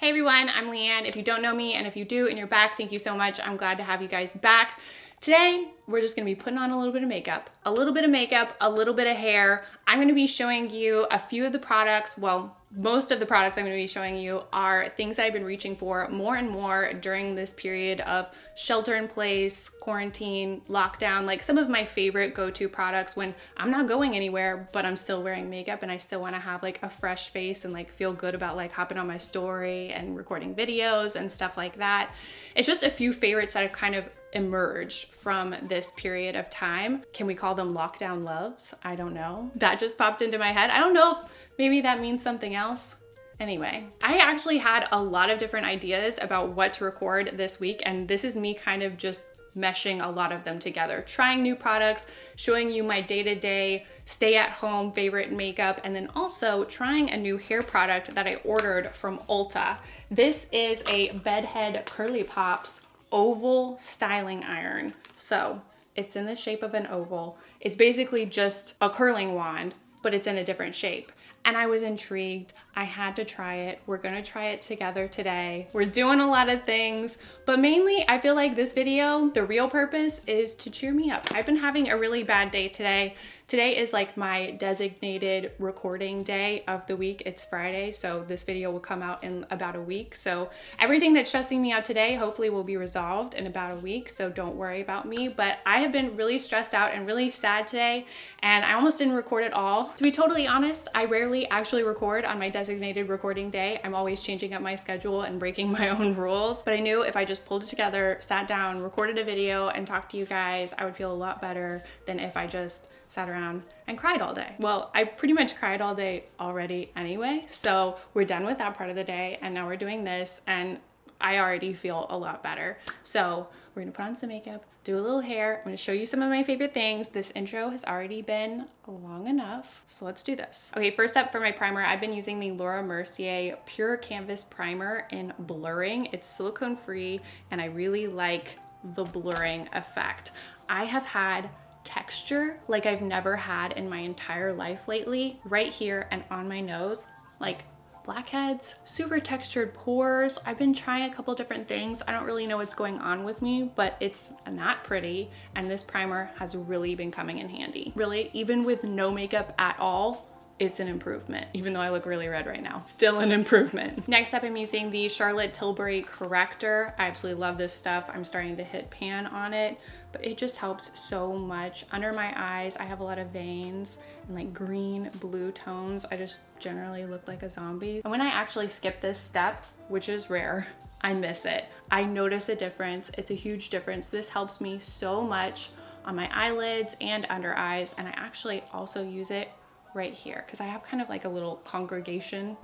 Hey everyone, I'm Leanne. If you don't know me, and if you do and you're back, thank you so much. I'm glad to have you guys back. Today, we're just gonna be putting on a little bit of makeup, a little bit of hair. I'm gonna be showing you a few of the products, well, most of the products I'm gonna be showing you are things that I've been reaching for more and more during this period of shelter in place, quarantine, lockdown, like some of my favorite go-to products when I'm not going anywhere, but I'm still wearing makeup and I still wanna have like a fresh face and like feel good about like hopping on my story and recording videos and stuff like that. It's just a few favorites that have kind of emerged from this period of time. Can we call them lockdown loves? I don't know. That just popped into my head. I don't know if maybe that means something else. Anyway, I actually had a lot of different ideas about what to record this week, and this is me kind of just meshing a lot of them together, trying new products, showing you my day-to-day stay-at-home favorite makeup, and then also trying a new hair product that I ordered from Ulta. This is a Bedhead Curly Pops oval styling iron. So it's in the shape of an oval. It's basically just a curling wand, but it's in a different shape. And I was intrigued. I had to try it. We're gonna try it together today. We're doing a lot of things, but mainly I feel like this video, the real purpose is to cheer me up. I've been having a really bad day today. Today is like my designated recording day of the week. It's Friday, so this video will come out in about a week. So everything that's stressing me out today hopefully will be resolved in about a week, so don't worry about me. But I have been really stressed out and really sad today, and I almost didn't record at all. To be totally honest, I rarely actually record on my designated recording day. I'm always changing up my schedule and breaking my own rules, but I knew if I just pulled it together, sat down, recorded a video, and talked to you guys, I would feel a lot better than if I just sat around and cried all day. Well, I pretty much cried all day already anyway, so we're done with that part of the day, and now we're doing this, and I already feel a lot better. So we're gonna put on some makeup, do a little hair. I'm gonna show you some of my favorite things. This intro has already been long enough, so let's do this. Okay, first up for my primer, I've been using the Laura Mercier Pure Canvas Primer in Blurring. It's silicone free, and I really like the blurring effect. I have had texture like I've never had in my entire life lately, right here and on my nose, like blackheads, super textured pores. I've been trying a couple different things. I don't really know what's going on with me, but it's not pretty, and this primer has really been coming in handy. Really, even with no makeup at all, it's an improvement. Even though I look really red right now, still an improvement. Next up, I'm using the Charlotte Tilbury Corrector. I absolutely love this stuff. I'm starting to hit pan on it, but it just helps so much. Under my eyes, I have a lot of veins and like green, blue tones. I just generally look like a zombie. And when I actually skip this step, which is rare, I miss it. I notice a difference. It's a huge difference. This helps me so much on my eyelids and under eyes, and I actually also use it right here because I have kind of like a little congregation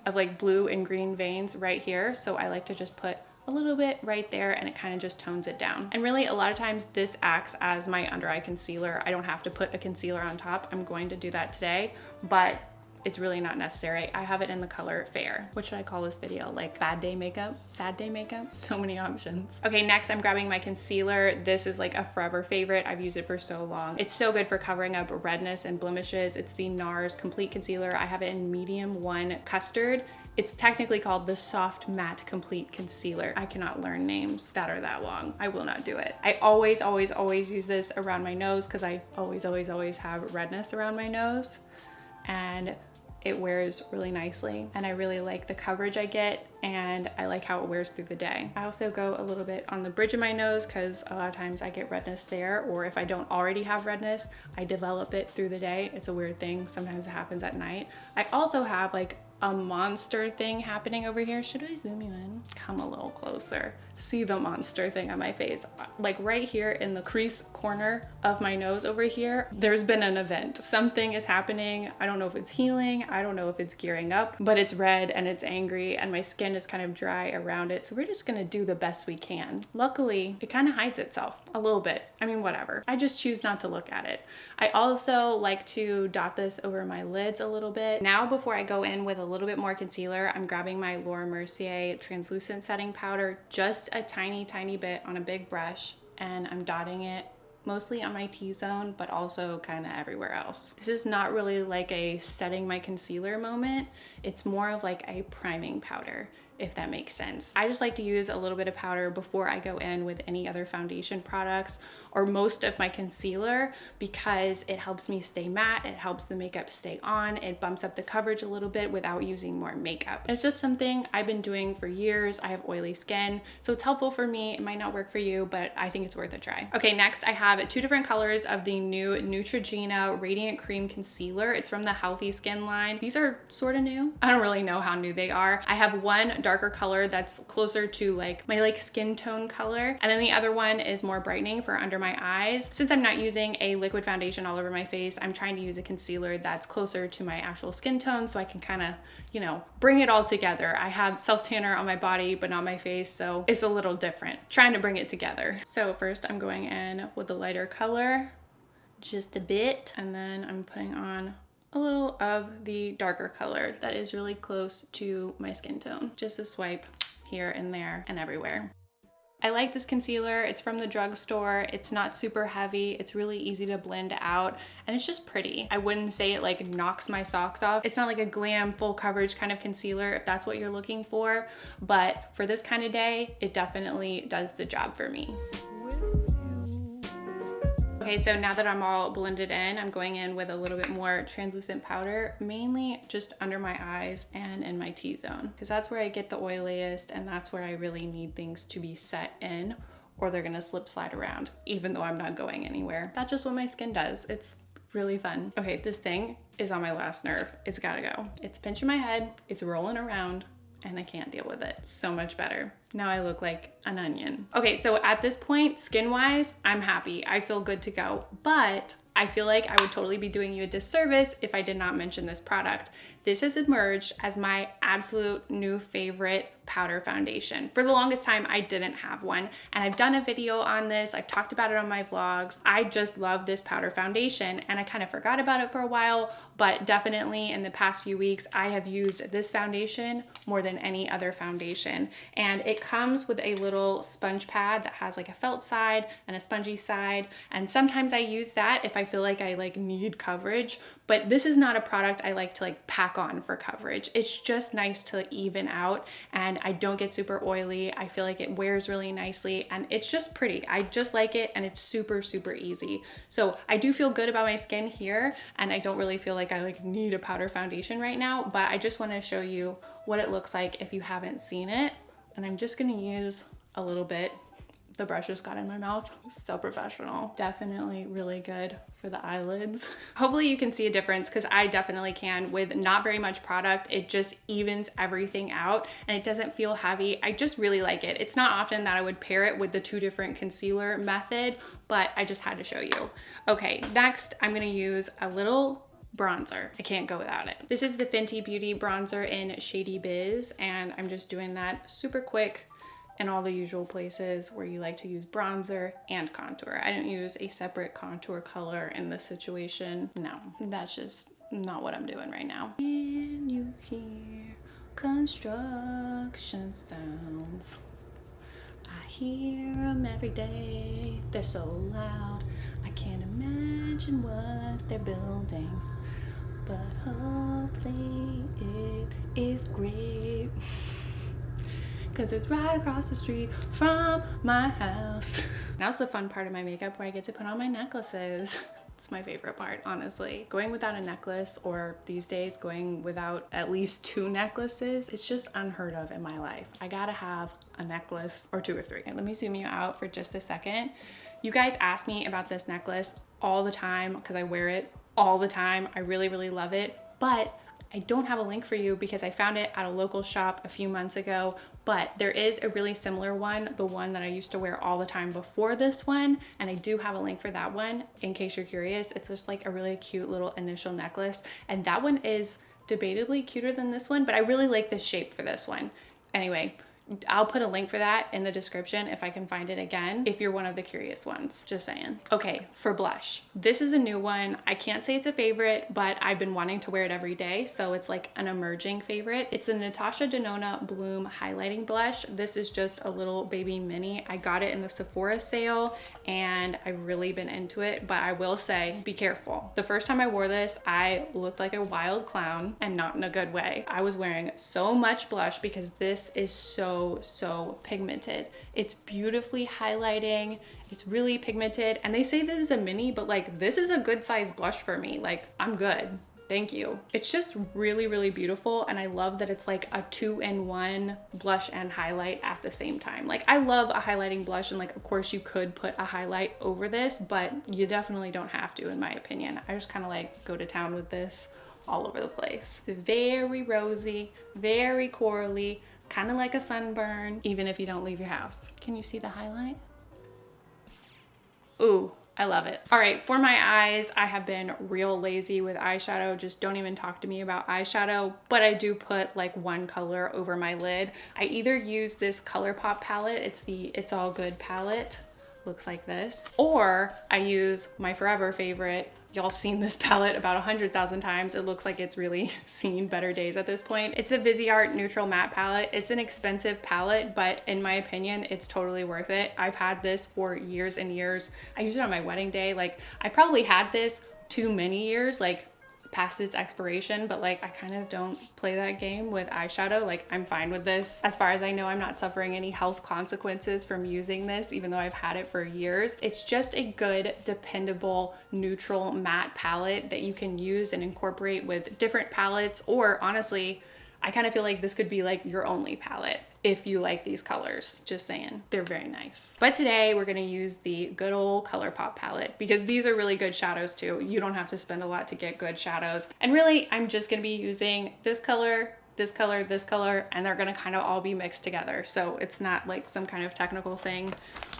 of like blue and green veins right here. So I like to just put a little bit right there, and it kind of just tones it down. And really, a lot of times this acts as my under eye concealer. I don't have to put a concealer on top. I'm going to do that today, but it's really not necessary. I have it in the color Fair. What should I call this video? Like bad day makeup? Sad day makeup? So many options. Okay, next I'm grabbing my concealer. This is like a forever favorite. I've used it for so long. It's so good for covering up redness and blemishes. It's the NARS Complete Concealer. I have it in medium 1 custard. It's technically called the Soft Matte Complete Concealer. I cannot learn names that are that long. I will not do it. I always use this around my nose because I always have redness around my nose, and it wears really nicely, and I really like the coverage I get, and I like how it wears through the day. I also go a little bit on the bridge of my nose because a lot of times I get redness there, or if I don't already have redness, I develop it through the day. It's a weird thing. Sometimes it happens at night. I also have like a monster thing happening over here. Should I zoom you in? Come a little closer. See the monster thing on my face. Like right here in the crease corner of my nose over here, there's been an event. Something is happening. I don't know if it's healing. I don't know if it's gearing up, but it's red and it's angry, and my skin is kind of dry around it. So we're just gonna do the best we can. Luckily, it kind of hides itself a little bit. I mean, whatever. I just choose not to look at it. I also like to dot this over my lids a little bit. Now, before I go in with a little bit more concealer, I'm grabbing my Laura Mercier translucent setting powder, just a tiny bit on a big brush, and I'm dotting it mostly on my T-zone, but also kind of everywhere else. This is not really like a setting my concealer moment. It's more of like a priming powder. if that makes sense. I just like to use a little bit of powder before I go in with any other foundation products or most of my concealer, because it helps me stay matte, it helps the makeup stay on, it bumps up the coverage a little bit without using more makeup. It's just something I've been doing for years. I have oily skin, so it's helpful for me. It might not work for you, but I think it's worth a try. Okay, next I have 2 different colors of the new Neutrogena Radiant Cream Concealer. It's from the Healthy Skin line. These are sort of new. I don't really know how new they are. I have one darker color that's closer to like my skin tone color, and then the other one is more brightening for under my eyes. Since I'm not using a liquid foundation all over my face, I'm trying to use a concealer that's closer to my actual skin tone so I can kind of, you know, bring it all together. I have self tanner on my body but not my face, so it's a little different, trying to bring it together. So first I'm going in with a lighter color, just a bit, and then I'm putting on a little of the darker color that is really close to my skin tone. Just a swipe here and there and everywhere. I like this concealer. It's from the drugstore. It's not super heavy. It's really easy to blend out, and it's just pretty. I wouldn't say it like knocks my socks off. It's not like a glam full coverage kind of concealer if that's what you're looking for, but for this kind of day, it definitely does the job for me. Okay, so now that I'm all blended in, I'm going in with a little bit more translucent powder, mainly just under my eyes and in my T-zone, because that's where I get the oiliest and that's where I really need things to be set in, or they're gonna slide around, even though I'm not going anywhere. That's just what my skin does. It's really fun. Okay, this thing is on my last nerve. It's gotta go. It's pinching my head, it's rolling around, and I can't deal with it. So much better. Now I look like an onion. Okay, so at this point, skin-wise, I'm happy. I feel good to go, but I feel like I would totally be doing you a disservice if I did not mention this product. This has emerged as my absolute new favorite powder foundation. For the longest time, I didn't have one, and I've done a video on this. I've talked about it on my vlogs. I just love this powder foundation, and I kind of forgot about it for a while, but definitely in the past few weeks, I have used this foundation more than any other foundation. And it comes with a little sponge pad that has like a felt side and a spongy side, and sometimes I use that if I feel like I need coverage, but this is not a product I like to pack on for coverage. It's just nice to even out, and I don't get super oily. I feel like it wears really nicely, and it's just pretty. I just like it, and it's super, super easy. So I do feel good about my skin here, and I don't really feel like I need a powder foundation right now, but I just want to show you what it looks like if you haven't seen it. And I'm just gonna use a little bit. The brush just got in my mouth. So professional. Definitely really good for the eyelids. Hopefully you can see a difference, because I definitely can. With not very much product, it just evens everything out and it doesn't feel heavy. I just really like it. It's not often that I would pair it with the 2 different concealer method, but I just had to show you. Okay, next I'm gonna use a little bronzer. I can't go without it. This is the Fenty Beauty bronzer in Shady Biz, and I'm just doing that super quick in all the usual places where you like to use bronzer and contour. I don't use a separate contour color in this situation. No, that's just not what I'm doing right now. Can you hear construction sounds? I hear them every day. They're so loud, I can't imagine what they're building, but hopefully it is great, because it's right across the street from my house. Now's the fun part of my makeup where I get to put on my necklaces. It's my favorite part, honestly. Going without a necklace, or these days going without at least 2 necklaces, it's just unheard of in my life. I gotta have a necklace or 2 or 3. Let me zoom you out for just a second. You guys ask me about this necklace all the time because I wear it all the time. I really, really love it, but I don't have a link for you because I found it at a local shop a few months ago, but there is a really similar one, the one that I used to wear all the time before this one, and I do have a link for that one in case you're curious. It's just a really cute little initial necklace, and that one is debatably cuter than this one, but I really like the shape for this one. Anyway, I'll put a link for that in the description if I can find it again, if you're one of the curious ones, just saying. Okay, for blush. This is a new one. I can't say it's a favorite, but I've been wanting to wear it every day, so it's like an emerging favorite. It's the Natasha Denona Bloom Highlighting Blush. This is just a little baby mini. I got it in the Sephora sale, and I've really been into it, but I will say, be careful. The first time I wore this, I looked like a wild clown, and not in a good way. I was wearing so much blush because this is so pigmented. It's beautifully highlighting. It's really pigmented, and they say this is a mini, but like this is a good size blush for me. Like, I'm good. Thank you. It's just really beautiful, and I love that it's like a 2-in-1 blush and highlight at the same time. Like, I love a highlighting blush, and like of course you could put a highlight over this, but you definitely don't have to, in my opinion. I just kind of like go to town with this all over the place. Very rosy, very corally, kind of like a sunburn, even if you don't leave your house. Can you see the highlight? Ooh, I love it. All right, for my eyes, I have been real lazy with eyeshadow. Just don't even talk to me about eyeshadow, but I do put like one color over my lid. I either use this ColourPop palette, it's the It's All Good palette, looks like this, or I use my forever favorite. Y'all seen this palette about 100,000 times. It looks like it's really seen better days at this point. It's a VISEART Neutral Matte palette. It's an expensive palette, but in my opinion, it's totally worth it. I've had this for years and years. I used it on my wedding day. Like, I probably had this too many years, like past its expiration, but like I kind of don't play that game with eyeshadow. Like, I'm fine with this. As far as I know, I'm not suffering any health consequences from using this, even though I've had it for years. It's just a good, dependable, neutral matte palette that you can use and incorporate with different palettes, or honestly, I kind of feel like this could be like your only palette if you like these colors. Just saying, they're very nice. But today we're gonna use the good old ColourPop palette because these are really good shadows too. You don't have to spend a lot to get good shadows. And really, I'm just gonna be using this color, this color, this color, and they're gonna kind of all be mixed together. So it's not like some kind of technical thing.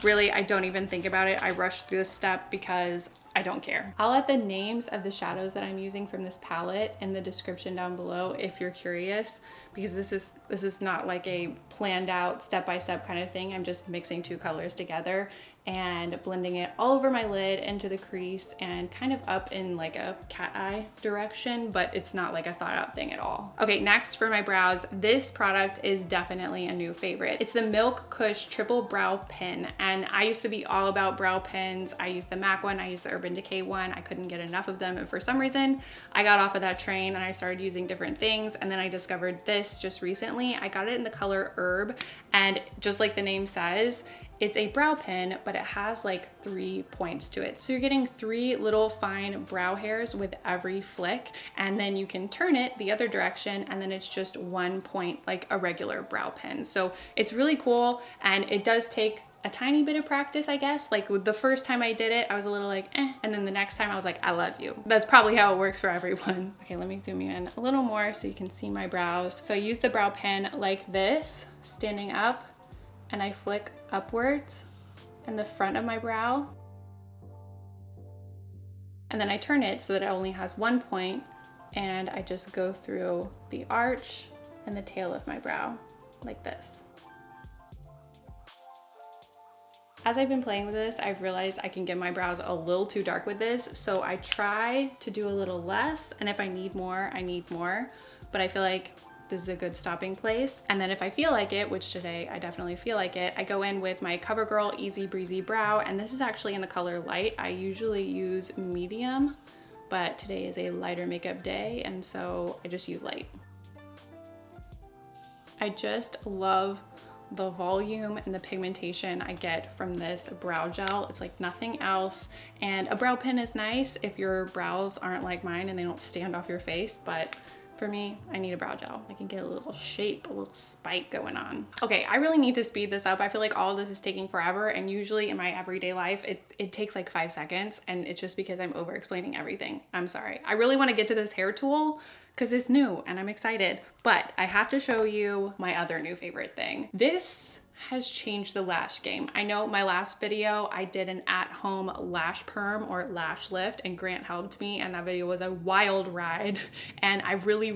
Really, I don't even think about it. I rush through this step because I don't care. I'll add the names of the shadows that I'm using from this palette in the description down below if you're curious, because this is not like a planned out step-by-step kind of thing. I'm just mixing two colors together and blending it all over my lid, into the crease, and kind of up in like a cat eye direction, but it's not like a thought out thing at all. Okay, next for my brows, this product is definitely a new favorite. It's the Milk Kush Triple Brow Pen, and I used to be all about brow pens. I used the MAC one, I used the Urban Decay one. I couldn't get enough of them, and for some reason, I got off of that train and I started using different things, and then I discovered this just recently. I got it in the color Herb, and just like the name says, it's a brow pen, but it has like 3 points to it. So you're getting 3 little fine brow hairs with every flick, and then you can turn it the other direction, and then it's just 1 point like a regular brow pen. So it's really cool, and it does take a tiny bit of practice, I guess. Like with the first time I did it, I was a little like, eh, and then the next time I was like, I love you. That's probably how it works for everyone. Okay, let me zoom you in a little more so you can see my brows. So I use the brow pen like this, standing up, and I flick upwards in the front of my brow. And then I turn it so that it only has 1 point, and I just go through the arch and the tail of my brow like this. As I've been playing with this, I've realized I can get my brows a little too dark with this, so I try to do a little less, and if I need more, I need more, but I feel like this is a good stopping place. And then if I feel like it, which today I definitely feel like it, I go in with my CoverGirl Easy Breezy Brow, and this is actually in the color Light. I usually use medium, but today is a lighter makeup day, and so I just use light. I just love the volume and the pigmentation I get from this brow gel. It's like nothing else. And a brow pen is nice if your brows aren't like mine and they don't stand off your face, but for me, I need a brow gel. I can get a little shape, a little spike going on. Okay, I really need to speed this up. I feel like all of this is taking forever, and usually in my everyday life, it takes like 5 seconds, and it's just because I'm over explaining everything. I'm sorry. I really want to get to this hair tool because it's new and I'm excited, but I have to show you my other new favorite thing. This has changed the lash game. I know my last video, I did an at-home lash perm or lash lift, and Grant helped me, and that video was a wild ride. And I've really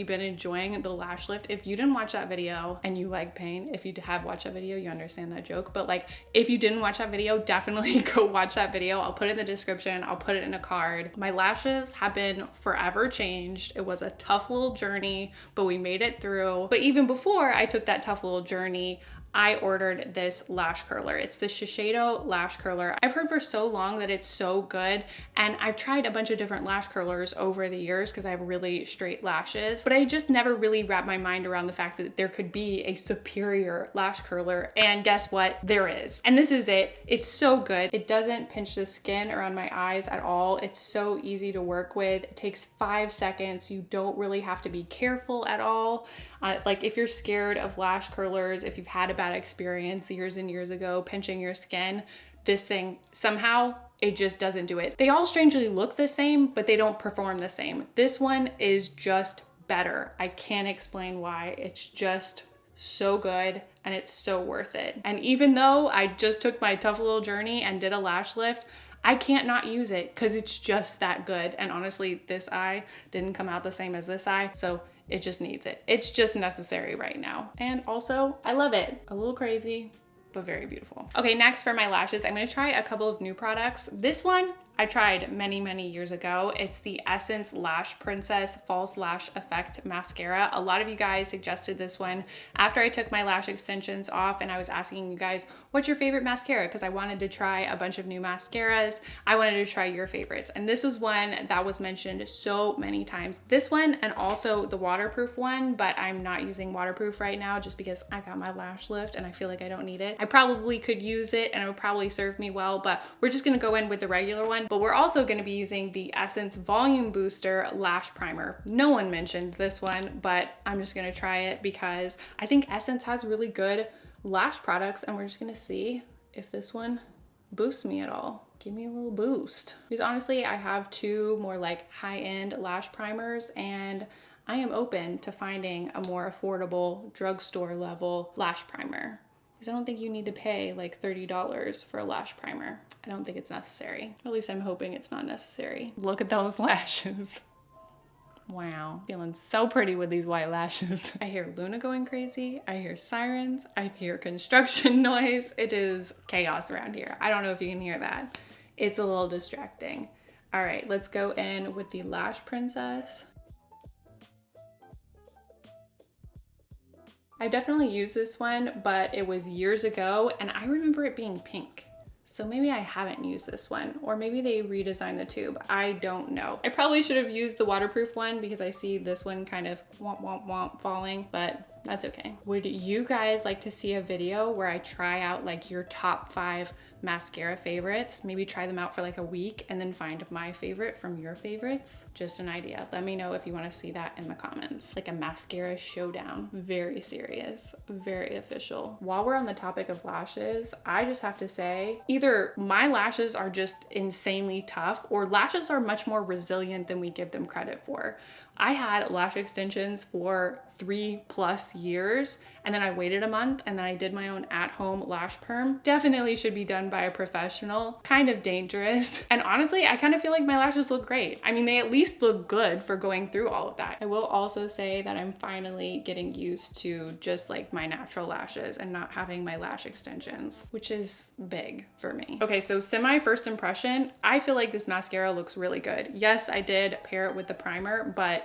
been enjoying the lash lift. If you didn't watch that video and you like pain, if you have watched that video, you understand that joke. But like, if you didn't watch that video, definitely go watch that video. I'll put it in the description. I'll put it in a card. My lashes have been forever changed. It was a tough little journey, but we made it through. But even before I took that tough little journey, I ordered this lash curler. It's the Eyeshadow lash curler. I've heard for so long that it's so good, and I've tried a bunch of different lash curlers over the years because I have really straight lashes, but I just never really wrapped my mind around the fact that there could be a superior lash curler, and guess what? There is. And this is it. It's so good. It doesn't pinch the skin around my eyes at all. It's so easy to work with. It takes 5 seconds. You don't really have to be careful at all. Like if you're scared of lash curlers, if you've had a bad experience years and years ago pinching your skin, this thing somehow it just doesn't do it. They all strangely look the same, but they don't perform the same. This one is just better. I can't explain why. It's just so good and it's so worth it. And even though I just took my tough little journey and did a lash lift, I can't not use it because it's just that good. And honestly, this eye didn't come out the same as this eye, so it just needs it. It's just necessary right now. And also, I love it. A little crazy, but very beautiful. Okay, next for my lashes, I'm gonna try a couple of new products. This one, I tried many years ago. It's the Essence Lash Princess False Lash Effect Mascara. A lot of you guys suggested this one after I took my lash extensions off, and I was asking you guys, what's your favorite mascara? Because I wanted to try a bunch of new mascaras. I wanted to try your favorites. And this was one that was mentioned so many times. This one and also the waterproof one, but I'm not using waterproof right now just because I got my lash lift and I feel like I don't need it. I probably could use it and it would probably serve me well, but we're just gonna go in with the regular one. But we're also gonna be using the Essence Volume Booster Lash Primer. No one mentioned this one, but I'm just gonna try it because I think Essence has really good lash products, and we're just gonna see if this one boosts me at all. Give me a little boost. Because honestly, I have two more like high-end lash primers, and I am open to finding a more affordable drugstore level lash primer. Because I don't think you need to pay like $30 for a lash primer. I don't think it's necessary. At least I'm hoping it's not necessary. Look at those lashes. Wow, feeling so pretty with these white lashes. I hear Luna going crazy. I hear sirens. I hear construction noise. It is chaos around here. I don't know if you can hear that. It's a little distracting. All right, let's go in with the Lash Princess. I've definitely used this one, but it was years ago, and I remember it being pink. So maybe I haven't used this one, or maybe they redesigned the tube. I don't know. I probably should have used the waterproof one because I see this one kind of womp falling, but that's okay. Would you guys like to see a video where I try out like your top 5 mascara favorites? Maybe try them out for like a week and then find my favorite from your favorites? Just an idea. Let me know if you want to see that in the comments. Like a mascara showdown. Very serious, very official. While we're on the topic of lashes, I just have to say, either my lashes are just insanely tough, or lashes are much more resilient than we give them credit for. I had lash extensions for 3+ years, and then I waited a month, and then I did my own at-home lash perm. Definitely should be done by a professional. Kind of dangerous. And honestly, I kind of feel like my lashes look great. I mean, they at least look good for going through all of that. I will also say that I'm finally getting used to just like my natural lashes and not having my lash extensions, which is big for me. Okay, so semi first impression, I feel like this mascara looks really good. Yes, I did pair it with the primer, but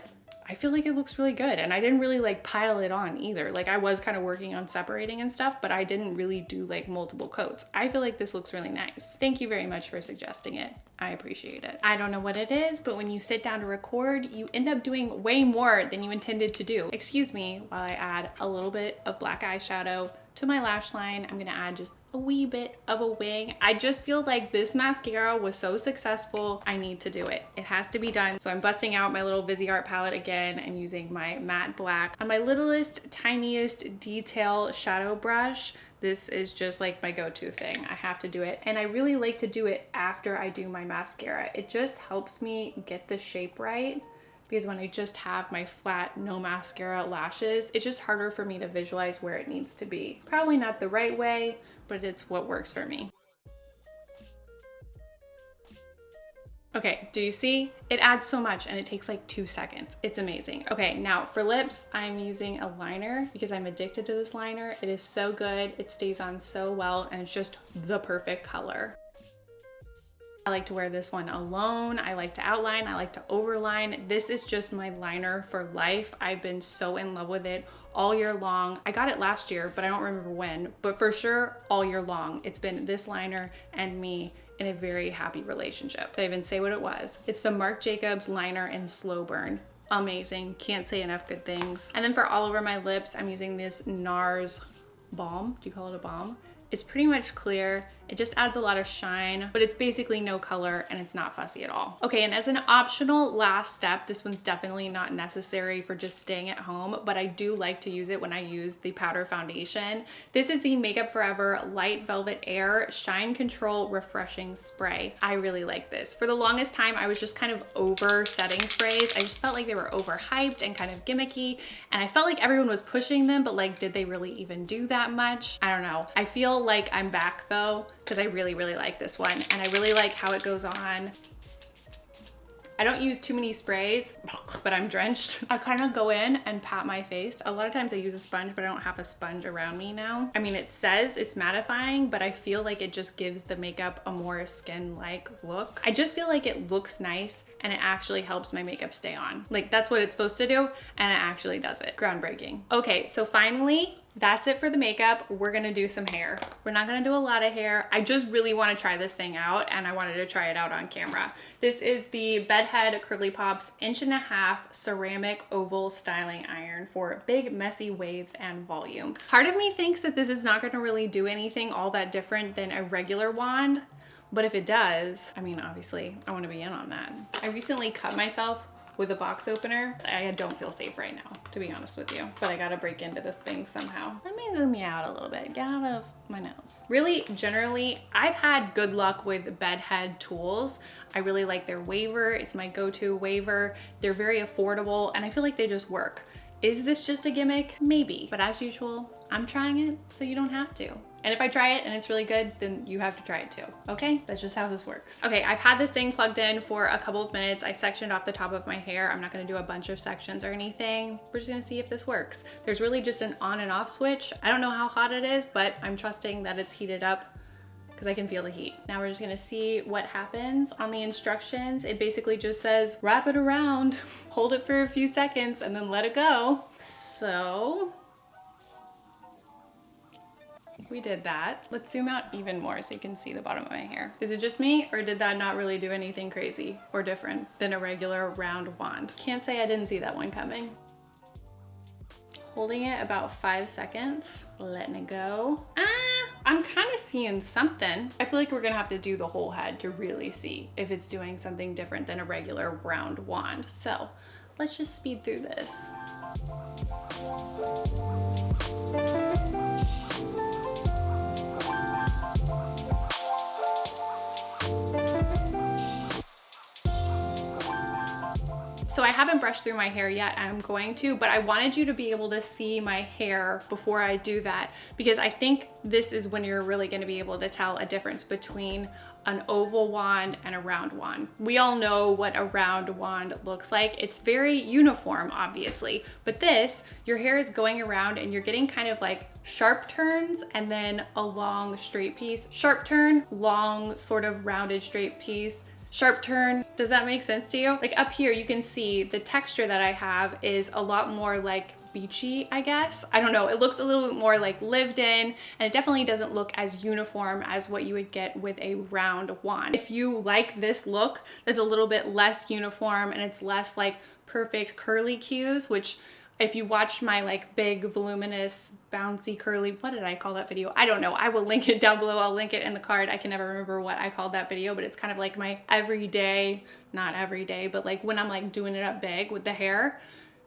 I feel like it looks really good, and I didn't really like pile it on either. Like I was kind of working on separating and stuff, but I didn't really do like multiple coats. I feel like this looks really nice. Thank you very much for suggesting it. I appreciate it. I don't know what it is, but when you sit down to record, you end up doing way more than you intended to do. Excuse me while I add a little bit of black eyeshadow to my lash line. I'm gonna add just a wee bit of a wing. I just feel like this mascara was so successful, I need to do it. It has to be done. So I'm busting out my little VISEART palette again and using my matte black on my littlest, tiniest detail shadow brush. This is just like my go-to thing. I have to do it. And I really like to do it after I do my mascara. It just helps me get the shape right because when I just have my flat, no mascara lashes, it's just harder for me to visualize where it needs to be. Probably not the right way, but it's what works for me. Okay, do you see? It adds so much and it takes like 2 seconds. It's amazing. Okay, now for lips, I'm using a liner because I'm addicted to this liner. It is so good. It stays on so well and it's just the perfect color. I like to wear this one alone. I like to outline. I like to overline. This is just my liner for life. I've been so in love with it all year long. I got it last year, but I don't remember when, but for sure all year long. It's been this liner and me in a very happy relationship. Did I even say what it was? It's the Marc Jacobs liner in Slow Burn. Amazing, can't say enough good things. And then for all over my lips, I'm using this NARS balm. Do you call it a balm? It's pretty much clear. It just adds a lot of shine, but it's basically no color and it's not fussy at all. Okay, and as an optional last step, this one's definitely not necessary for just staying at home, but I do like to use it when I use the powder foundation. This is the Makeup Forever Light Velvet Air Shine Control Refreshing Spray. I really like this. For the longest time, I was just kind of over setting sprays. I just felt like they were overhyped and kind of gimmicky, and I felt like everyone was pushing them, but like, did they really even do that much? I don't know. I feel like I'm back though, because I really, really like this one and I really like how it goes on. I don't use too many sprays, but I'm drenched. I kind of go in and pat my face. A lot of times I use a sponge, but I don't have a sponge around me now. I mean, it says it's mattifying, but I feel like it just gives the makeup a more skin-like look. I just feel like it looks nice and it actually helps my makeup stay on. Like, that's what it's supposed to do, and it actually does it. Groundbreaking. Okay, so finally, that's it for the makeup. We're gonna do some hair. We're not gonna do a lot of hair. I just really wanna try this thing out and I wanted to try it out on camera. This is the Bedhead Curly Pops 1.5" ceramic oval styling iron for big messy waves and volume. Part of me thinks that this is not gonna really do anything all that different than a regular wand, but if it does, I mean, obviously I wanna be in on that. I recently cut myself with a box opener. I don't feel safe right now, to be honest with you, but I gotta break into this thing somehow. Let me zoom you out a little bit, get out of my nose. Really, generally, I've had good luck with Bedhead tools. I really like their waver. It's my go-to waver. They're very affordable and I feel like they just work. Is this just a gimmick? Maybe, but as usual, I'm trying it so you don't have to. And if I try it and it's really good, then you have to try it too, okay? That's just how this works. Okay, I've had this thing plugged in for a couple of minutes. I sectioned off the top of my hair. I'm not gonna do a bunch of sections or anything. We're just gonna see if this works. There's really just an on and off switch. I don't know how hot it is, but I'm trusting that it's heated up because I can feel the heat. Now we're just gonna see what happens. On the instructions, it basically just says, wrap it around, hold it for a few seconds, and then let it go. So, we did that. Let's zoom out even more so you can see the bottom of my hair. Is it just me, or did that not really do anything crazy or different than a regular round wand? Can't say I didn't see that one coming. Holding it about 5 seconds, letting it go. I'm kind of seeing something. I feel like we're gonna have to do the whole head to really see if it's doing something different than a regular round wand. So let's just speed through this. So I haven't brushed through my hair yet, I'm going to, but I wanted you to be able to see my hair before I do that, because I think this is when you're really gonna be able to tell a difference between an oval wand and a round wand. We all know what a round wand looks like. It's very uniform, obviously, but this, your hair is going around and you're getting kind of like sharp turns and then a long straight piece, sharp turn, long sort of rounded straight piece, sharp turn. Does that make sense to you? Like up here, you can see the texture that I have is a lot more like beachy, I guess. I don't know, it looks a little bit more like lived in, and it definitely doesn't look as uniform as what you would get with a round wand. If you like this look, that's a little bit less uniform and it's less like perfect curly cues, which if you watch my like big voluminous bouncy curly, what did I call that video? I don't know. I will link it down below. I'll link it in the card. I can never remember what I called that video, but it's kind of like my everyday, not every day, but like when I'm like doing it up big with the hair,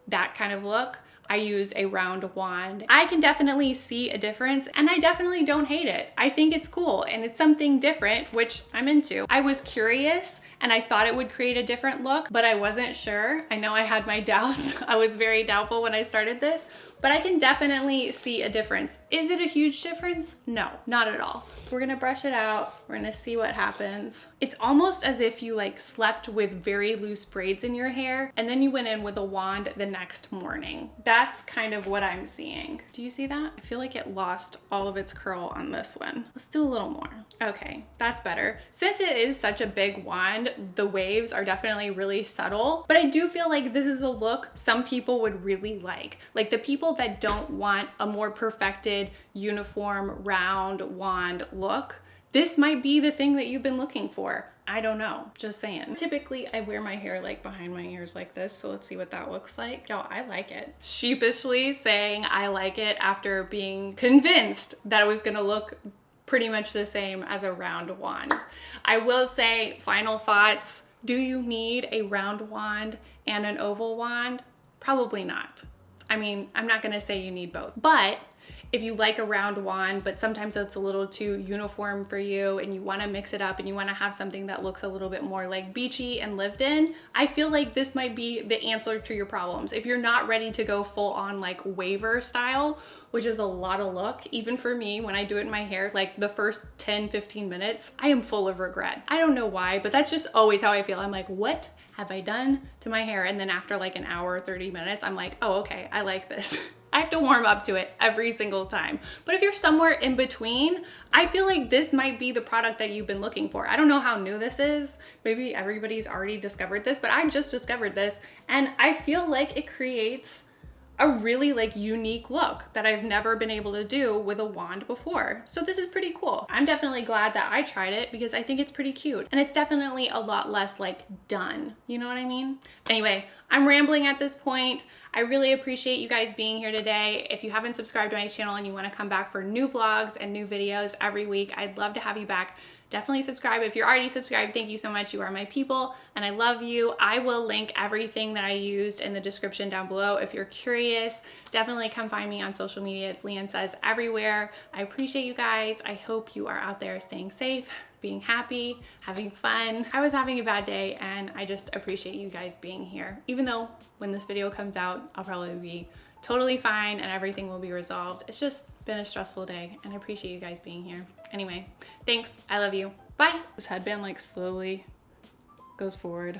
that kind of look. I use a round wand. I can definitely see a difference, and I definitely don't hate it. I think it's cool and it's something different, which I'm into. I was curious and I thought it would create a different look, but I wasn't sure. I know I had my doubts. I was very doubtful when I started this, but I can definitely see a difference. Is it a huge difference? No, not at all. We're gonna brush it out. We're gonna see what happens. It's almost as if you like slept with very loose braids in your hair and then you went in with a wand the next morning. That's kind of what I'm seeing. Do you see that? I feel like it lost all of its curl on this one. Let's do a little more. Okay, that's better. Since it is such a big wand, the waves are definitely really subtle, but I do feel like this is a look some people would really like. Like the people that don't want a more perfected, uniform, round wand look, this might be the thing that you've been looking for. I don't know, just saying. Typically, I wear my hair like behind my ears like this, so let's see what that looks like. Yo, I like it. Sheepishly saying I like it after being convinced that it was gonna look pretty much the same as a round wand. I will say, final thoughts, do you need a round wand and an oval wand? Probably not. I mean, I'm not gonna say you need both, but if you like a round wand, but sometimes it's a little too uniform for you and you wanna mix it up and you wanna have something that looks a little bit more like beachy and lived in, I feel like this might be the answer to your problems. If you're not ready to go full on like waver style, which is a lot of look, even for me, when I do it in my hair, like the first 10, 15 minutes, I am full of regret. I don't know why, but that's just always how I feel. I'm like, what have I done to my hair? And then after like an hour, 30 minutes, I'm like, oh, okay, I like this. I have to warm up to it every single time. But if you're somewhere in between, I feel like this might be the product that you've been looking for. I don't know how new this is. Maybe everybody's already discovered this, but I just discovered this and I feel like it creates a really like unique look that I've never been able to do with a wand before. So this is pretty cool. I'm definitely glad that I tried it because I think it's pretty cute and it's definitely a lot less like done. You know what I mean? Anyway, I'm rambling at this point. I really appreciate you guys being here today. If you haven't subscribed to my channel and you want to come back for new vlogs and new videos every week, I'd love to have you back. Definitely subscribe. If you're already subscribed, thank you so much. You are my people and I love you. I will link everything that I used in the description down below. If you're curious, definitely come find me on social media. It's LeighAnnSays everywhere. I appreciate you guys. I hope you are out there staying safe, being happy, having fun. I was having a bad day and I just appreciate you guys being here. Even though when this video comes out, I'll probably be totally fine and everything will be resolved. It's just been a stressful day and I appreciate you guys being here. Anyway, thanks. I love you. Bye. This headband like slowly goes forward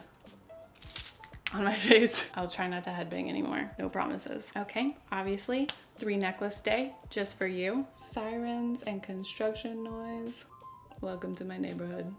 on my face. I'll try not to headbang anymore. No promises. Okay, obviously 3 necklace day just for you. Sirens and construction noise. Welcome to my neighborhood.